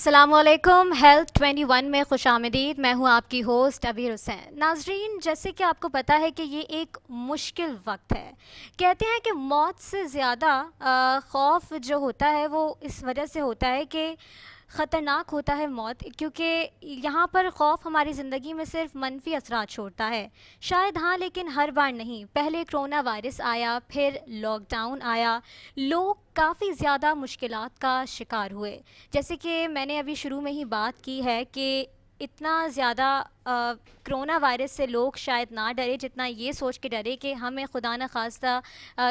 अस्सलामुअलैकुम। हेल्थ 21 में खुशामदीद। मैं हूं आपकी होस्ट अबीर हुसैन। नाजरीन, जैसे कि आपको पता है कि ये एक मुश्किल वक्त है। कहते हैं कि मौत से ज़्यादा खौफ जो होता है वो इस वजह से होता है कि ख़तरनाक होता है मौत, क्योंकि यहाँ पर खौफ हमारी ज़िंदगी में सिर्फ मनफी असरात छोड़ता है। शायद हाँ, लेकिन हर बार नहीं। पहले कोरोना वायरस आया, फिर लॉकडाउन आया, लोग काफ़ी ज़्यादा मुश्किलात का शिकार हुए। जैसे कि मैंने अभी शुरू में ही बात की है कि इतना ज़्यादा कोरोना वायरस से लोग शायद ना डरे जितना ये सोच के डरे कि हमें खुदा न खास्ता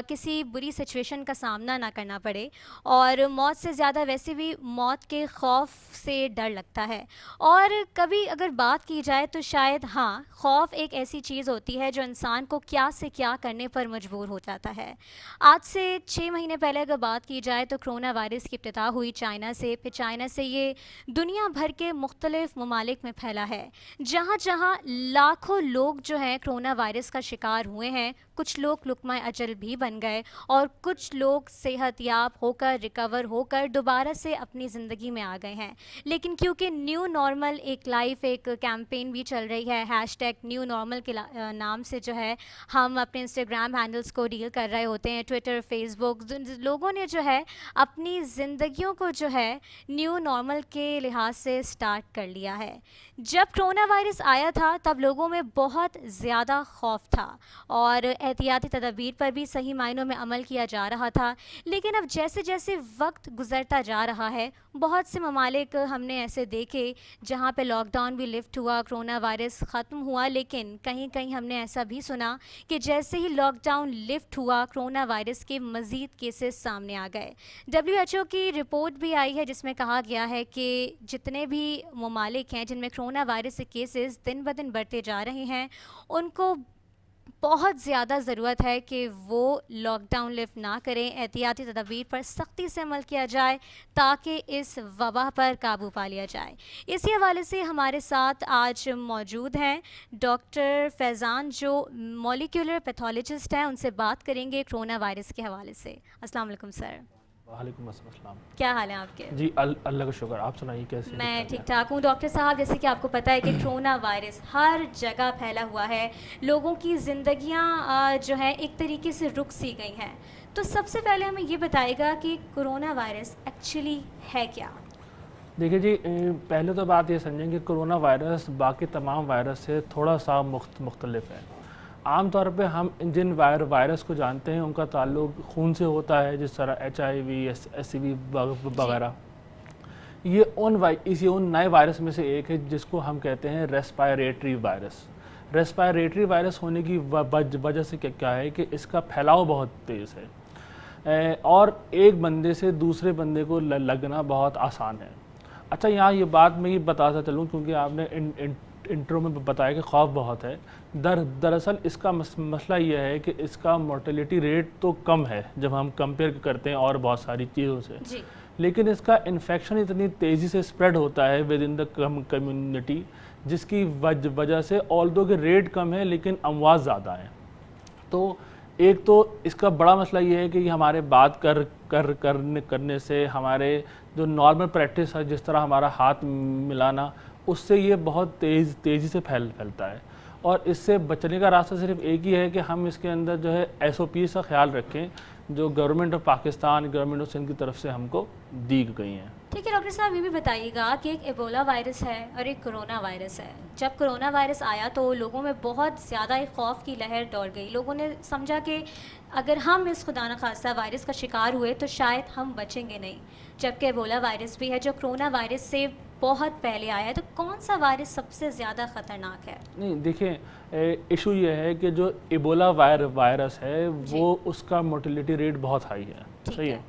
किसी बुरी सिचुएशन का सामना ना करना पड़े। और मौत से ज़्यादा वैसे भी मौत के खौफ से डर लगता है। और कभी अगर बात की जाए तो शायद हाँ, खौफ एक ऐसी चीज़ होती है जो इंसान को क्या से क्या करने पर मजबूर हो जाता है। आज से 6 महीने पहले अगर बात की जाए तो कोरोना वायरस की इब्तिदा हुई चाइना से। फिर चाइना से ये दुनिया भर के मुख्तलिफ ममालिक में फैला है, जहाँ जहाँ लाखों लोग जो हैं कोरोना वायरस का शिकार हुए हैं। कुछ लोग लुक़मा अजल भी बन गए और कुछ लोग सेहतयाब होकर, रिकवर होकर दोबारा से अपनी ज़िंदगी में आ गए हैं। लेकिन क्योंकि न्यू नॉर्मल एक लाइफ, एक कैंपेन भी चल रही है, हैशटैग न्यू नॉर्मल के नाम से जो है हम अपने इंस्टाग्राम हैंडल्स को डील कर रहे होते हैं, ट्विटर, फेसबुक। लोगों ने जो है अपनी ज़िंदगियों को जो है न्यू नॉर्मल के लिहाज से स्टार्ट कर लिया है। जब कोरोना वायरस आया था तब लोगों में बहुत ज़्यादा खौफ था और एहतियाती तदबीर पर भी सही मायनों में अमल किया जा रहा था। लेकिन अब जैसे जैसे वक्त गुज़रता जा रहा है, बहुत से ममालिक हमने ऐसे देखे जहाँ पे लॉकडाउन भी लिफ्ट हुआ, कोरोना वायरस ख़त्म हुआ। लेकिन कहीं कहीं हमने ऐसा भी सुना कि जैसे ही लॉकडाउन लिफ्ट हुआ, कोरोना वायरस के मज़ीद केसेस सामने आ गए। WHO की रिपोर्ट भी आई है जिसमें कहा गया है कि जितने भी ममालिक हैं जिनमें कोरोना वायरस के केसेस दिन ब दिन बढ़ते जा रहे हैं, उनको बहुत ज़्यादा ज़रूरत है कि वो लॉकडाउन लिफ्ट ना करें, एहतियाती तदबीर पर सख्ती से अमल किया जाए ताकि इस वबा पर काबू पा लिया जाए। इसी हवाले से हमारे साथ आज मौजूद हैं डॉक्टर फैज़ान, जो मॉलिक्यूलर पैथोलॉजिस्ट हैं। उनसे बात करेंगे कोरोना वायरस के हवाले से। अस्सलाम वालेकुम सर। वालेकुम अस्सलाम। क्या हाल है आपके? जी अल्लाह का शुक्र। आप सुनाइए कैसे? मैं ठीक ठाक हूँ डॉक्टर साहब। जैसे कि आपको पता है कि कोरोना वायरस हर जगह फैला हुआ है, लोगों की ज़िंदगियाँ जो है एक तरीके से रुक सी गई हैं। तो सबसे पहले हमें ये बताइएगा कि कोरोना वायरस एक्चुअली है क्या? देखिए जी, पहले तो बात ये समझें कि कोरोना वायरस बाकी तमाम वायरस से थोड़ा सा मुख्तलिफ है। आम तौर पे हम जिन वायरस को जानते हैं उनका ताल्लुक खून से होता है, जिस तरह HIV, SCV वगैरह। ये उन नए वायरस में से एक है जिसको हम कहते हैं रेस्पायरेटरी वायरस। रेस्पायरेटरी वायरस होने की वजह से क्या है कि इसका फैलाव बहुत तेज़ है और एक बंदे से दूसरे बंदे को लगना बहुत आसान है। अच्छा, यहाँ ये बात मैं ये बताता चलूँ क्योंकि आपने इंट्रो में बताया कि खौफ बहुत है। दरअसल इसका मसला ये है कि इसका मोर्टेलिटी रेट तो कम है जब हम कंपेयर करते हैं और बहुत सारी चीज़ों से जी। लेकिन इसका इन्फेक्शन इतनी तेज़ी से स्प्रेड होता है विद इन द कम्युनिटी, जिसकी वजह से ऑल्दो के रेट कम है लेकिन अमवात ज़्यादा है। तो एक तो इसका बड़ा मसला ये है कि हमारे बात करने से, हमारे जो नॉर्मल प्रैक्टिस है जिस तरह हमारा हाथ मिलाना, उससे ये बहुत तेज़ी से फैलता है। और इससे बचने का रास्ता सिर्फ एक ही है कि हम इसके अंदर जो है SOP का ख्याल रखें जो government of Pakistan, government of Sindh की तरफ से हमको दी गई हैं। ठीक है डॉक्टर साहब, ये भी बताइएगा कि एक एबोला वायरस है और एक कोरोना वायरस है। जब कोरोना वायरस आया तो लोगों में बहुत ज़्यादा एक खौफ की लहर दौड़ गई। लोगों ने समझा कि अगर हम इस खुदा न खास्ता वायरस का शिकार हुए तो शायद हम बचेंगे नहीं। जबकि एबोला वायरस भी है जो कोरोना वायरस से बहुत पहले आया है। तो कौन सा वायरस सबसे ज़्यादा ख़तरनाक है? नहीं, देखिए, इशू ये है कि जो एबोला वायरस है वो उसका मोर्टेलिटी रेट बहुत हाई है, सही है।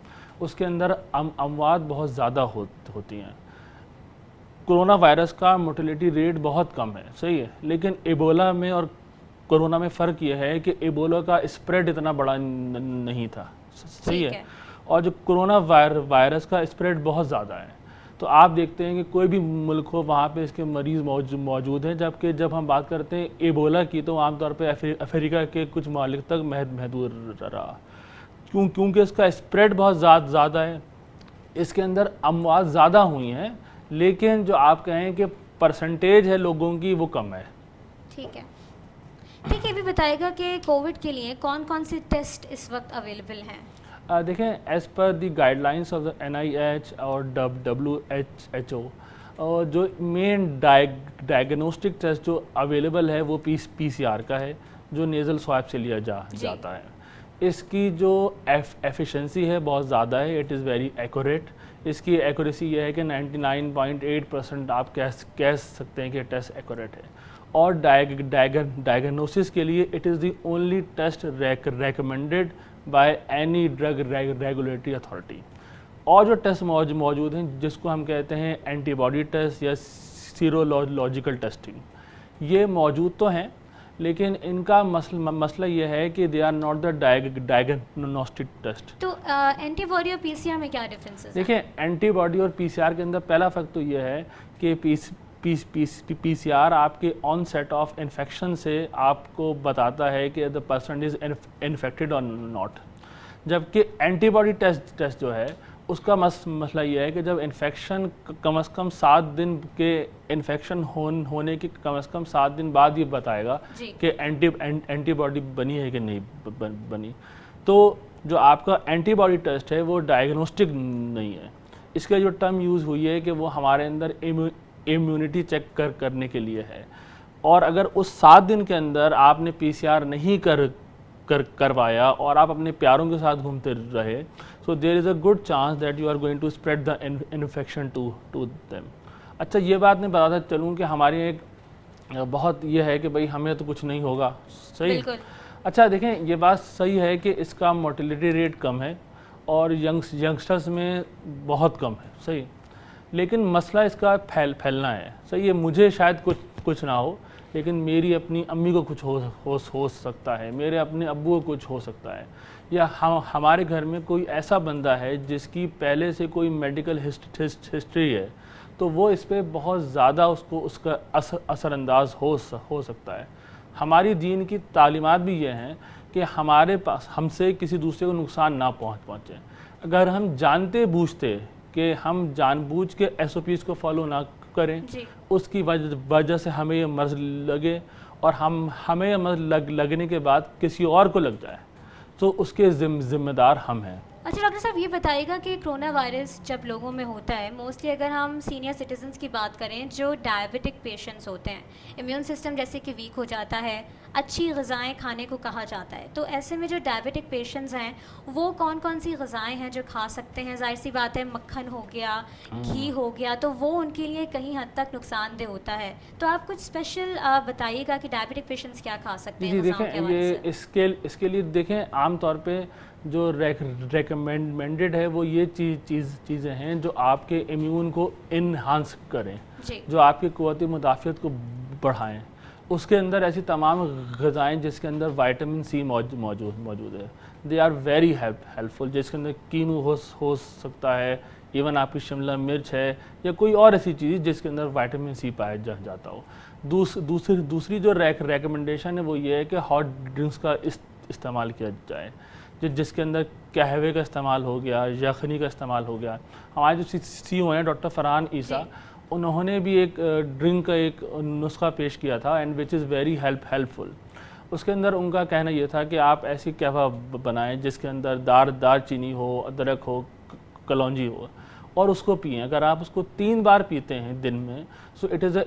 उसके अंदर अमवात बहुत ज़्यादा होती हैं। कोरोना वायरस का मोर्टेलिटी रेट बहुत कम है, सही है। लेकिन एबोला में और कोरोना में फ़र्क ये है कि एबोला का स्प्रेड इतना बड़ा नहीं था, सही है। और जो कोरोना वायरस का स्प्रेड बहुत ज़्यादा है। तो आप देखते हैं कि कोई भी मुल्क हो वहाँ पे इसके मरीज़ मौजूद हैं, जबकि जब हम बात करते हैं एबोला की तो आमतौर पे अफ्रीका के कुछ ममालिक तक महदूद रहा। क्योंकि इसका स्प्रेड बहुत ज़्यादा है, इसके अंदर अमवात ज़्यादा हुई हैं लेकिन जो आप कहें कि परसेंटेज है लोगों की वो कम है। ठीक है। ठीक है, भी बताइएगा कि कोविड के लिए कौन कौन से टेस्ट इस वक्त अवेलेबल हैं? देखें, as per the guidelines of the NIH और WHO, और जो मेन डायग्नोस्टिक टेस्ट जो अवेलेबल है वो PCR का है, जो नेज़ल स्वाब से लिया जाता है। इसकी जो एफिशिएंसी है बहुत ज़्यादा है, इट इज़ वेरी एक्यूरेट। इसकी एक्यूरेसी ये है कि 99.8% आप कह सकते हैं कि टेस्ट एक्यूरेट है। और डायग्नोसिस के लिए it is the only test recommended by any drug regulatory authority. और जो टेस्ट मौजूद हैं जिसको हम कहते हैं एंटीबॉडी टेस्ट या सीरोलॉजिकल टेस्टिंग, ये मौजूद तो हैं, लेकिन इनका मसला ये है कि they are not the diagnostic test. तो एंटीबॉडी और पीसीआर में क्या डिफरेंसेस हैं? देखिए, एंटीबॉडी और PCR के अंदर पहला फ़र्क तो ये है कि PCR आपके ऑनसेट ऑफ इन्फेक्शन से आपको बताता है कि द पर्सन इज़ इन्फेक्टेड और नॉट, जबकि एंटीबॉडी टेस्ट जो है उसका मसला ये है कि जब इन्फेक्शन कम से कम 7 दिन के इन्फेक्शन होने के कम से कम 7 दिन बाद ये बताएगा कि एंटीबॉडी बनी है कि नहीं बनी। तो जो आपका एंटीबॉडी टेस्ट है वो डायग्नोस्टिक नहीं है। इसका जो टर्म यूज़ हुई है कि वो हमारे अंदर इम्यूनिटी चेक करने के लिए है, और अगर उस 7 दिन के अंदर आपने PCR नहीं करवाया और आप अपने प्यारों के साथ घूमते रहे, so there is a good chance that you are going to spread the infection to them. अच्छा, ये बात मैं बताता चलूँ कि हमारे एक बहुत ये है कि भाई हमें तो कुछ नहीं होगा, सही। अच्छा, देखें, ये बात सही है कि इसका मोर्टेलिटी रेट कम है और यंगस्टर्स में बहुत कम है, सही। लेकिन मसला इसका फैलना है, सही है। मुझे शायद कुछ ना हो, लेकिन मेरी अपनी अम्मी को कुछ हो सकता है, मेरे अपने अब्बू को कुछ हो सकता है, या हमारे घर में कोई ऐसा बंदा है जिसकी पहले से कोई मेडिकल हिस्ट्री है, तो वो इस पर बहुत ज़्यादा उसका असरअंदाज हो सकता है। हमारी दीन की तालीमात भी ये हैं कि हमारे पास हमसे किसी दूसरे को नुकसान ना पहुँचे। अगर हम जानते बूझते कि हम जानबूझ के SOPs को फॉलो ना करें, उसकी वजह से हमें ये मर्ज़ लगे और हमें ये मर्ज़ लगने के बाद किसी और को लग जाए, तो उसके ज़िम्मेदार हम हैं। अच्छा डॉक्टर साहब, ये बताइएगा कि कोरोना वायरस जब लोगों में होता है, मोस्टली अगर हम सीनियर सिटीजन्स की बात करें, जो डायबिटिक पेशेंट्स होते हैं, इम्यून सिस्टम जैसे कि वीक हो जाता है, अच्छी ग़िज़ाएँ खाने को कहा जाता है, तो ऐसे में जो डायबिटिक पेशेंट्स हैं वो कौन कौन सी ग़िज़ाएँ हैं जो खा सकते हैं? जाहिर सी बात है, मक्खन हो गया, घी हो गया, तो वो उनके लिए कहीं हद तक नुकसानदेह होता है। तो आप कुछ स्पेशल बताइएगा कि डायबिटिक पेशेंट्स क्या खा सकते हैं? जी, देखें, ये इसके लिए देखें, आम तौर पे जो रेकमेंडेड है वो ये चीज़ें हैं जो आपके इम्यून को इन्हांस करें, जो आपकी क़ुव्वत मुदाफ़ियत को बढ़ाएं। उसके अंदर ऐसी तमाम ग़िज़ाएँ जिसके अंदर विटामिन C मौजूद है, दे आर वेरी हेल्पफुल। जिसके अंदर कीनू हो सकता है, इवन आपकी शिमला मिर्च है, या कोई और ऐसी चीज़ जिसके अंदर विटामिन C पाया जाता हो। दूसरी जो रेकमेंडेशन है वो ये है कि हॉट ड्रिंक्स का इस्तेमाल किया जाए, जिसके अंदर कहवे का इस्तेमाल हो गया, यखनी का इस्तेमाल हो गया। हमारे जो CEO हैं डॉक्टर फरहान ईसा, उन्होंने भी एक ड्रिंक का एक नुस्खा पेश किया था, and which is very helpful. उसके अंदर उनका कहना ये था कि आप ऐसी कहवा बनाएं जिसके अंदर दार चीनी हो, अदरक हो, कलौंजी हो, और उसको पिएं। अगर आप उसको 3 बार पीते हैं दिन में, so it is a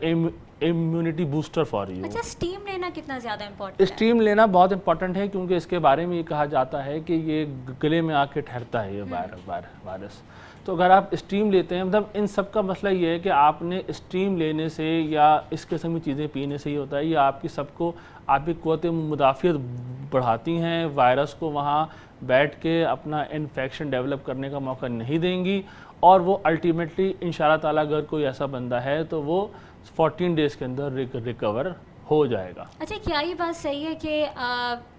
immunity booster for you. अच्छा, स्टीम लेना कितना ज़्यादा इम्पोर्टेंट है? स्टीम लेना बहुत इंपॉर्टेंट है, क्योंकि इसके बारे में ये कहा जाता है कि ये गले में आके ठहरता है ये वायरस। तो अगर आप स्टीम लेते हैं, मतलब इन सब का मसला ये है कि आपने स्टीम लेने से या इस किस्म की चीज़ें पीने से ही होता है, ये आपकी क़ुव्वत मुदाफ़ियत बढ़ाती हैं, वायरस को वहाँ बैठ के अपना इन्फेक्शन डेवलप करने का मौका नहीं देंगी, और वो अल्टीमेटली इंशाअल्लाह ताला अगर कोई ऐसा बंदा है तो वो 14 डेज़ के अंदर रिकवर हो जाएगा। अच्छा, क्या ये बात सही है कि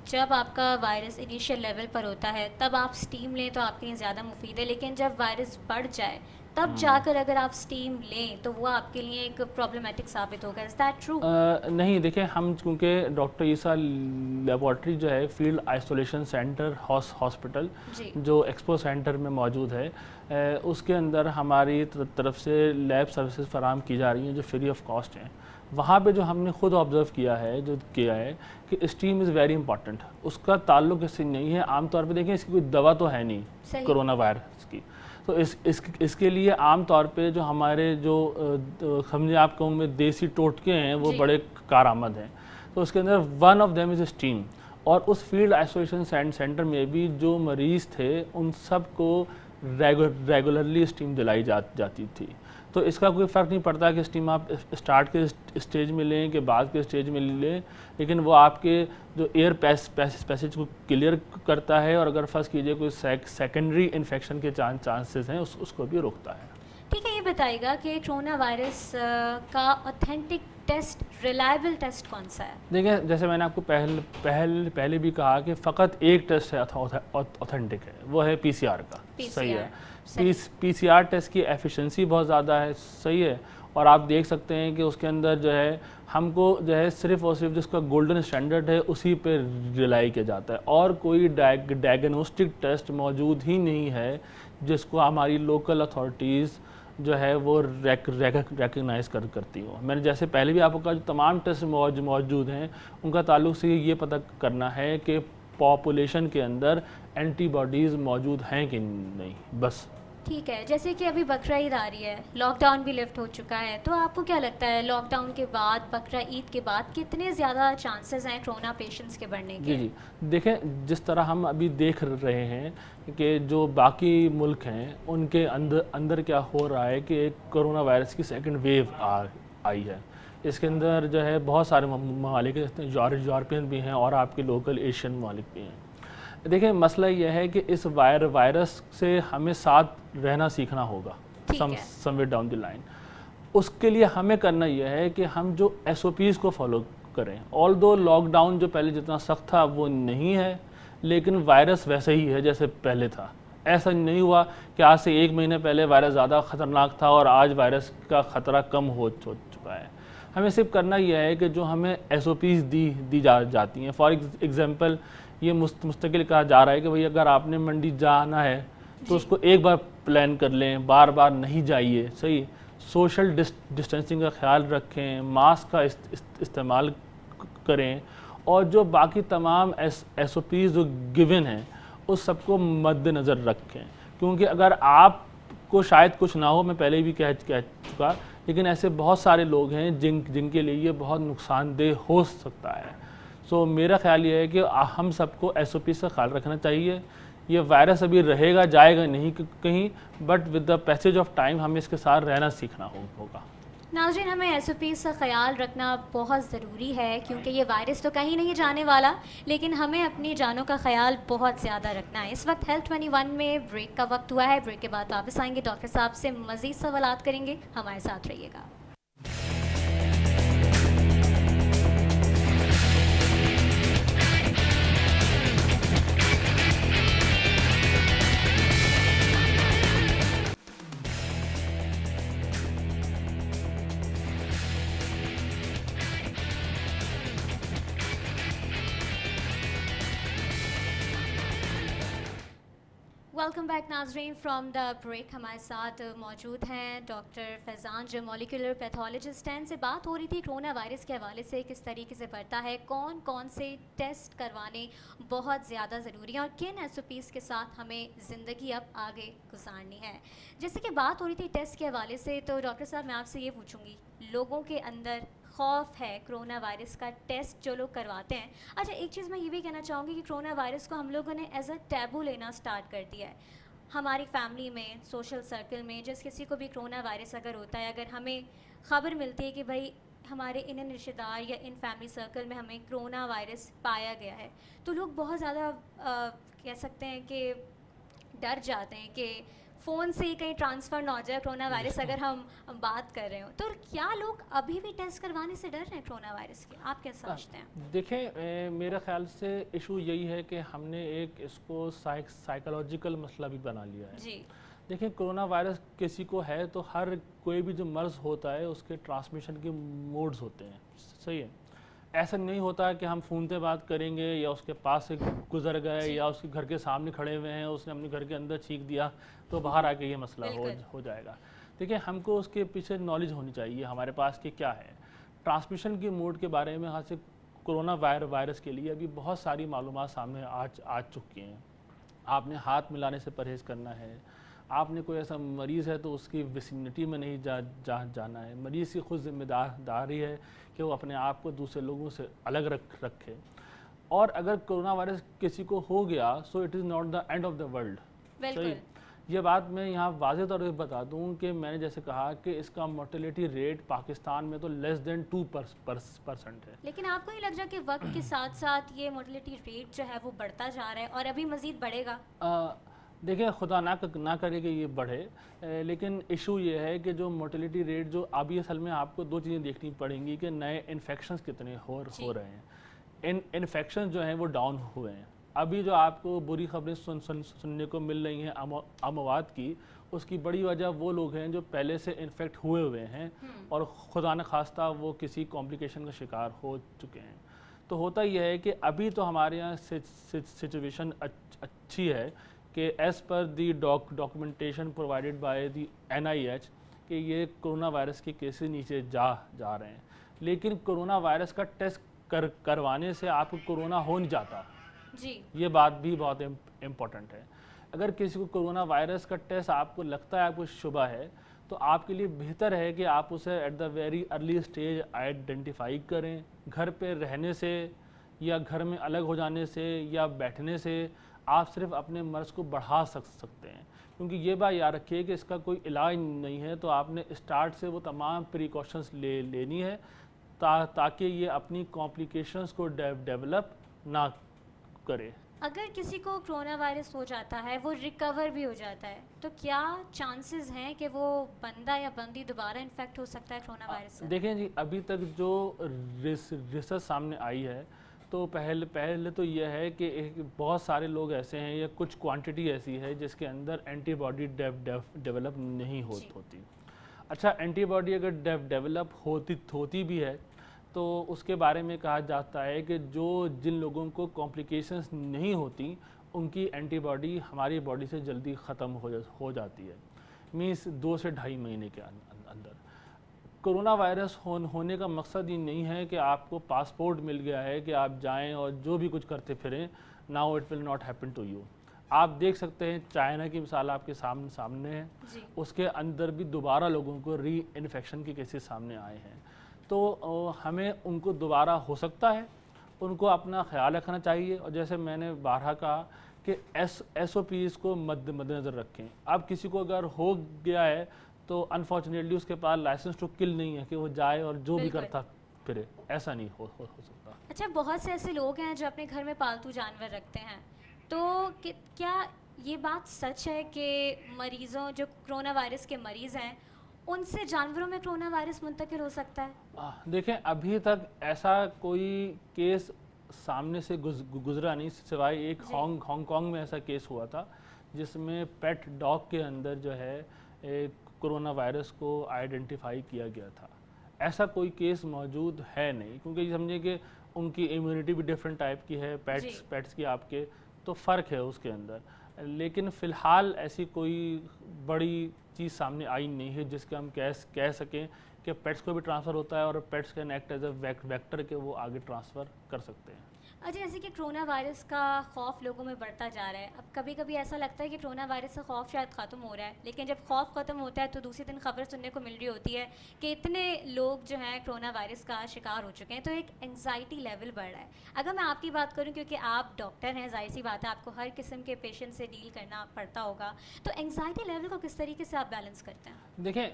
जब आपका वायरस इनिशियल लेवल पर होता है तब आप स्टीम लें तो आपके लिए ज़्यादा मुफीद है, लेकिन जब वायरस बढ़ जाए तब जाकर अगर आप स्टीम लें तो वो आपके लिए एक प्रॉब्लमेटिक साबित होगा। Is that true? नहीं, देखिए हम क्योंकि डॉक्टर ईसा लेबॉर्ट्री जो है फील्ड आइसोलेशन सेंटर हॉस्पिटल जी। जो एक्सपो सेंटर में मौजूद है, उसके अंदर हमारी तरफ से लैब सर्विसेज फराहम की जा रही हैं जो फ्री ऑफ कॉस्ट हैं। वहाँ पे जो हमने खुद ऑब्ज़र्व किया है कि स्टीम इज़ वेरी इंपॉर्टेंट। उसका ताल्लुक इससे नहीं है। आमतौर पे देखें, इसकी कोई दवा तो है नहीं सही। कोरोना वायरस की, तो इसके लिए आम तौर पे जो हमारे जो समझे आप कहूँ में देसी टोटके हैं वो जी। बड़े कारआमद हैं। तो उसके अंदर one of them is steam. और उस फील्ड आइसोलेशन सेंटर में भी जो मरीज़ थे उन सब को रेगुलरली स्टीम दिलाई जाती थी। तो इसका कोई फ़र्क नहीं पड़ता कि स्टीम आप स्टार्ट के स्टेज में लें कि बाद के स्टेज में लें, लेकिन वो आपके जो एयर पैसेज को क्लियर करता है और अगर फर्स्ट कीजिए कोई सेकेंडरी इन्फेक्शन के चांसेस हैं उसको भी रोकता है। ठीक है, ये बताइएगा कि कोरोना वायरस का ऑथेंटिक टेस्ट, रिलायबल टेस्ट कौन सा है? देखिए, जैसे मैंने आपको पहले भी कहा कि फ़कत एक टेस्ट है ऑथेंटिक है, वो है पीसीआर का। सही है। पीसीआर टेस्ट की एफिशिएंसी बहुत ज़्यादा है, सही है। और आप देख सकते हैं कि उसके अंदर जो है हमको जो है सिर्फ़ और सिर्फ जिसका गोल्डन स्टैंडर्ड है उसी पे रिलाई किया जाता है, और कोई डायग्नोस्टिक टेस्ट मौजूद ही नहीं है जिसको हमारी लोकल अथॉरिटीज़ जो है वो रिकग्नाइज़ करती हो। मैंने जैसे पहले भी आपको कहा, जो तमाम टेस्ट मौजूद हैं उनका ताल्लुक से ये पता करना है कि पॉपुलेशन के अंदर एंटीबॉडीज़ मौजूद हैं कि नहीं, बस। ठीक है, जैसे कि अभी बकरा ईद आ रही है, लॉकडाउन भी लिफ्ट हो चुका है, तो आपको क्या लगता है लॉकडाउन के बाद, बकरा ईद के बाद कितने ज़्यादा चांसेस हैं कोरोना पेशेंट्स के बढ़ने के? जी, देखें, जिस तरह हम अभी देख रहे हैं कि जो बाकी मुल्क हैं उनके अंदर क्या हो रहा है कि एक कोरोना वायरस की सेकंड वेव आई है। इसके अंदर जो है बहुत सारे ममालिक हैं, यूरोपियन भी हैं और आपके लोकल एशियन ममालिक भी हैं। देखिए, मसला यह है कि इस वायरस से हमें साथ रहना सीखना होगा समवेयर डाउन द लाइन। उसके लिए हमें करना यह है कि हम जो SOPs को फॉलो करें। ऑल्दो लॉकडाउन जो पहले जितना सख्त था वो नहीं है, लेकिन वायरस वैसे ही है जैसे पहले था। ऐसा नहीं हुआ कि आज से 1 महीने पहले वायरस ज़्यादा ख़तरनाक था और आज वायरस का ख़तरा कम हो चुका है। हमें सिर्फ करना यह है कि जो हमें SOPs दी जाती हैं, फॉर एग्ज़ाम्पल ये मुस्तकिल कहा जा रहा है कि भाई अगर आपने मंडी जाना है तो उसको एक बार प्लान कर लें, बार बार नहीं जाइए, सही। सोशल डिस्टेंसिंग का ख्याल रखें, मास्क का इस्तेमाल करें, और जो बाकी तमाम SOPs जो गिवन हैं उस सबको मद्देनज़र रखें। क्योंकि अगर आपको शायद कुछ ना हो, मैं पहले भी कह चुका, लेकिन ऐसे बहुत सारे लोग हैं जिनके लिए ये बहुत नुकसानदेह हो सकता है। सो मेरा ख्याल ये है कि हम सबको SOP से ख्याल रखना चाहिए। ये वायरस अभी रहेगा, जाएगा नहीं कहीं, but with the passage of time हमें इसके साथ रहना सीखना होगा। नाज़रीन, हमें SOPs का ख्याल रखना बहुत ज़रूरी है क्योंकि ये वायरस तो कहीं नहीं जाने वाला, लेकिन हमें अपनी जानों का ख्याल बहुत ज़्यादा रखना है। इस वक्त हेल्थ 21 में ब्रेक का वक्त हुआ है। ब्रेक के बाद वापस आएंगे, डॉक्टर साहब से मज़ीद सवालात करेंगे। हमारे साथ रहिएगा। वेलकम बैक नाजरीन फ्रॉम द ब्रेक। हमारे साथ मौजूद हैं डॉक्टर फैज़ान जो मॉलिक्यूलर पैथोलॉजिस्ट हैं। इनसे बात हो रही थी कोरोना वायरस के हवाले से, किस तरीके से बढ़ता है, कौन कौन से टेस्ट करवाने बहुत ज़्यादा ज़रूरी हैं और किन SOPs के साथ हमें ज़िंदगी अब आगे गुजारनी है। जैसे कि बात हो रही थी टेस्ट के हवाले से, तो डॉक्टर साहब मैं आपसे ये पूछूँगी, लोगों के अंदर खौफ है कोरोना वायरस का टेस्ट जो लोग करवाते हैं। अच्छा, एक चीज़ मैं ये भी कहना चाहूँगी कि कोरोना वायरस को हम लोगों ने एज अ टैबू लेना स्टार्ट कर दिया है। हमारी फैमिली में, सोशल सर्कल में, जिस किसी को भी कोरोना वायरस अगर होता है, अगर हमें ख़बर मिलती है कि भाई हमारे इन रिश्तेदार या इन फैमिली सर्कल में हमें कोरोना वायरस पाया गया है, तो लोग बहुत ज़्यादा कह सकते हैं कि डर जाते हैं कि फ़ोन से ही कहीं ट्रांसफ़र ना हो जाए कोरोना वायरस, अगर हम बात कर रहे हो। तो क्या लोग अभी भी टेस्ट करवाने से डर रहे हैं कोरोना वायरस के? आप क्या समझते हैं? देखें, मेरे ख्याल से इशू यही है कि हमने एक इसको साइकोलॉजिकल मसला भी बना लिया है। जी। देखिए, कोरोना वायरस किसी को है तो हर कोई भी जो मर्ज़ होता है उसके ट्रांसमिशन के मोड्स होते हैं, सही है। ऐसा नहीं होता कि हम फ़ोन पे बात करेंगे या उसके पास से गुजर गए जी। या उसके घर के सामने खड़े हुए हैं, उसने अपने घर के अंदर छींक दिया तो बाहर आके ये मसला बिल्कुल। हो जाएगा। देखिए, हमको उसके पीछे नॉलेज होनी चाहिए हमारे पास कि क्या है ट्रांसमिशन के मोड के बारे में। यहाँ से कोरोना वायरस के लिए अभी बहुत सारी मालूमात सामने आ चुकी हैं। आपने हाथ मिलाने से परहेज़ करना है, आपने कोई ऐसा मरीज़ है तो उसकी विसिनिटी में नहीं जाना है। मरीज़ की खुद जिम्मेदारी है कि वो अपने आप को दूसरे लोगों से अलग रखे। और अगर कोरोना वायरस किसी को हो गया so it is not the end of the world. बिल्कुल। ये बात मैं यहाँ वाज़ेह तौर पर बता दूँ कि मैंने जैसे कहा कि इसका मोर्टेलिटी रेट पाकिस्तान में तो लेस देन 2% है। लेकिन आपको नहीं लग रहा कि वक्त के साथ साथ ये मोर्टेलिटी रेट जो है वो बढ़ता जा रहा है और अभी मज़ीद बढ़ेगा? देखिए, खुदा ना करे कि ये बढ़े, लेकिन इशू ये है कि जो मोर्टेलिटी रेट जो अभी असल में आपको दो चीज़ें देखनी पड़ेंगी कि नए इन्फेक्शंस कितने हो रहे हैं। इन्फेक्शन जो हैं वो डाउन हुए हैं। अभी जो आपको बुरी खबरें सुनने को मिल रही हैं अमवात की, उसकी बड़ी वजह वो लोग हैं जो पहले से इन्फेक्ट हुए हैं और खुदा न खास्ता वो किसी कॉम्प्लिकेशन का शिकार हो चुके हैं। तो होता यह है कि अभी तो हमारे यहाँ सिचुएशन अच्छी है कि as per the documentation provided by the NIH कि ये कोरोना वायरस के केसेस नीचे जा रहे हैं। लेकिन कोरोना वायरस का टेस्ट करवाने से आपको कोरोना हो नहीं जाता जी। ये बात भी बहुत इम्पॉर्टेंट है। अगर किसी को कोरोना वायरस का टेस्ट आपको लगता है, आपको शुबा है, तो आपके लिए बेहतर है कि आप उसे at the very early stage identify करें। घर पे रहने से या घर में अलग हो जाने से या बैठने से आप सिर्फ अपने मर्ज़ को बढ़ा सकते हैं, क्योंकि ये बात याद रखिए कि इसका कोई इलाज नहीं है। तो आपने स्टार्ट से वो तमाम प्रिकॉशंस लेनी है ताकि ये अपनी कॉम्प्लिकेशंस को डेवलप ना करे। अगर किसी को कोरोना वायरस हो जाता है, वो रिकवर भी हो जाता है, तो क्या चांसेस हैं कि वो बंदा या बंदी दोबारा इन्फेक्ट हो सकता है कोरोना वायरस से? देखें जी, अभी तक जो रिसर्च सामने आई है तो पहले तो यह है कि बहुत सारे लोग ऐसे हैं या कुछ क्वांटिटी ऐसी है जिसके अंदर एंटीबॉडी डेवलप नहीं होती। अच्छा, एंटीबॉडी अगर डेवलप होती भी है तो उसके बारे में कहा जाता है कि जिन लोगों को कॉम्प्लिकेशंस नहीं होती उनकी एंटीबॉडी हमारी बॉडी से जल्दी ख़त्म हो जाती है, मीन्स 2 से ढाई महीने के अंदर। कोरोना वायरस होने का मकसद ये नहीं है कि आपको पासपोर्ट मिल गया है कि आप जाएं और जो भी कुछ करते फिरें, now it will not happen to you. आप देख सकते हैं चाइना की मिसाल आपके सामने है, उसके अंदर भी दोबारा लोगों को री इन्फेक्शन के केसेस सामने आए हैं। तो हमें उनको दोबारा हो सकता है, उनको अपना ख्याल रखना चाहिए। और जैसे मैंने बारहा कहा कि SOPs को मद्देनज़र रखें। अब किसी को अगर हो गया है तो अनफॉर्चुनेटली उसके पास लाइसेंस टू किल नहीं है कि वो जाए और जो भी करता फिरे, ऐसा नहीं हो सकता। अच्छा, बहुत से ऐसे लोग हैं जो अपने घर में पालतू जानवर रखते हैं, तो क्या ये बात सच है कि मरीज़ों जो कोरोना वायरस के मरीज़ हैं उनसे जानवरों में कोरोना वायरस मुंतकिल हो सकता है? देखें, अभी तक ऐसा कोई केस सामने से गुजरा नहीं, सिवाय एक हांगकांग में ऐसा केस हुआ था जिसमें पेट डॉग के अंदर जो है कोरोना वायरस को आइडेंटिफाई किया गया था। ऐसा कोई केस मौजूद है नहीं, क्योंकि समझिए कि उनकी इम्यूनिटी भी डिफरेंट टाइप की है पेट्स की आपके, तो फ़र्क है उसके अंदर। लेकिन फ़िलहाल ऐसी कोई बड़ी चीज़ सामने आई नहीं है जिसके हम कह सकें कि पेट्स को भी ट्रांसफ़र होता है और pets can act as a vector के वो आगे ट्रांसफ़र कर सकते हैं। अच्छा, जैसे कि कोरोना वायरस का खौफ लोगों में बढ़ता जा रहा है, अब कभी कभी ऐसा लगता है कि कोरोना वायरस का खौफ शायद ख़त्म हो रहा है, लेकिन जब खौफ ख़त्म होता है तो दूसरे दिन खबर सुनने को मिल रही होती है कि इतने लोग जो हैं कोरोना वायरस का शिकार हो चुके हैं, तो एक एंग्जाइटी लेवल बढ़ रहा है। अगर मैं आपकी बात करूं, क्योंकि आप डॉक्टर हैं, जाहिर सी बात है आपको हर किस्म के पेशेंट से डील करना पड़ता होगा, तो एंग्जाइटी लेवल को किस तरीके से आप बैलेंस करते हैं? देखें,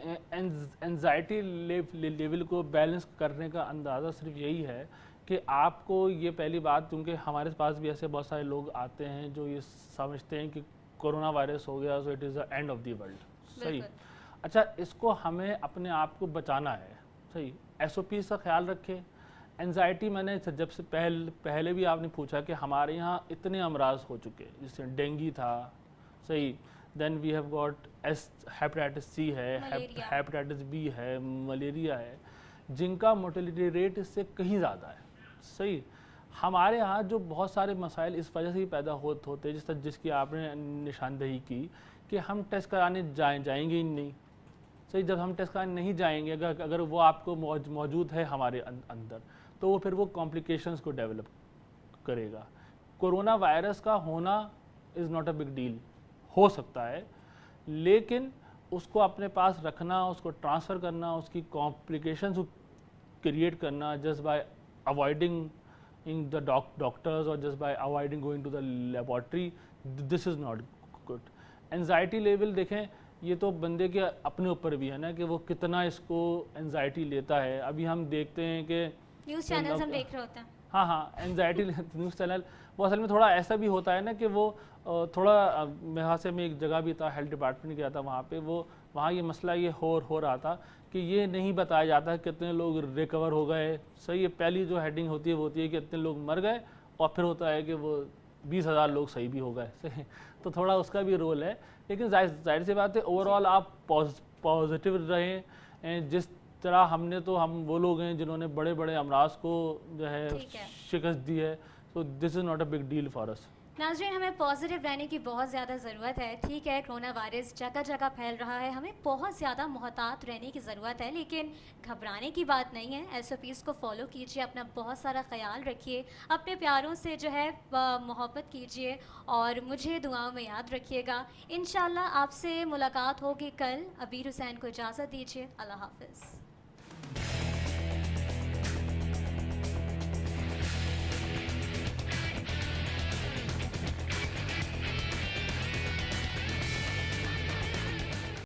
एंग्जाइटी लेवल को बैलेंस करने का अंदाज़ा सिर्फ यही है कि आपको ये पहली बात, क्योंकि हमारे पास भी ऐसे बहुत सारे लोग आते हैं जो ये समझते हैं कि कोरोना वायरस हो गया so it is the end of the world. सही। अच्छा, इसको हमें अपने आप को बचाना है। सही। SOPs का ख्याल रखें। एंजाइटी, मैंने जब से पहले भी आपने पूछा कि हमारे यहाँ इतने अमराज हो चुके, जैसे डेंगू था, सही, then we have got hepatitis C है, मलेरिया। हेपेटाइटिस बी है, मलेरिया है, जिनका मोर्टेलिटी रेट इससे कहीं ज़्यादा है। सही, हमारे यहाँ जो बहुत सारे मसाइल इस वजह से ही पैदा होते हैं, जिसकी आपने निशानदेही की कि हम टेस्ट कराने जाएंगे ही नहीं। सही, जब हम टेस्ट कराने नहीं जाएंगे, अगर वो आपको मौजूद है हमारे अंदर, तो वो फिर वो कॉम्प्लिकेशंस को डेवलप करेगा। कोरोना वायरस का होना is not a big deal, हो सकता है, लेकिन उसको अपने पास रखना, उसको ट्रांसफ़र करना, उसकी कॉम्प्लिकेशंस को क्रिएट करना just by avoiding in the doctors और just by avoiding going to the laboratory, this is not good. Anxiety level देखें, ये तो बंदे के अपने ऊपर भी है ना कि वो कितना इसको एंजाइटी लेता है। अभी हम देखते हैं कि न्यूज़ चैनल्स हम देख रहे होते हैं। हाँ, एंजाइटी न्यूज़ चैनल वो असल में थोड़ा ऐसा भी होता है ना कि वो थोड़ा यहाँ से मैं एक जगह भी था, हेल्थ डिपार्टमेंट गया था, वहाँ पे वहाँ ये मसला ये हो रहा था कि ये नहीं बताया जाता है कितने लोग रिकवर हो गए। सही है, पहली जो हेडिंग होती है वो होती है कि इतने लोग मर गए, और फिर होता है कि वो 20,000 लोग सही भी हो गए। सही, तो थोड़ा उसका भी रोल है, लेकिन जाहिर सी बात है ओवरऑल आप पॉजिटिव रहें। जिस तरह हम वो लोग हैं जिन्होंने बड़े बड़े अमराज को जो है शिकस्त दी है, so this is not a big deal for us. नाज़रीन, हमें पॉजिटिव रहने की बहुत ज़्यादा ज़रूरत है। ठीक है, कोरोना वायरस जगह जगह फैल रहा है, हमें बहुत ज़्यादा मोहतात रहने की ज़रूरत है, लेकिन घबराने की बात नहीं है। SOPs को फॉलो कीजिए, अपना बहुत सारा ख्याल रखिए, अपने प्यारों से जो है मोहब्बत कीजिए, और मुझे दुआओं में याद रखिएगा। इंशाल्लाह आपसे मुलाकात होगी कल। अबीर हुसैन को इजाज़त दीजिए। अल्लाह हाफ़िज़।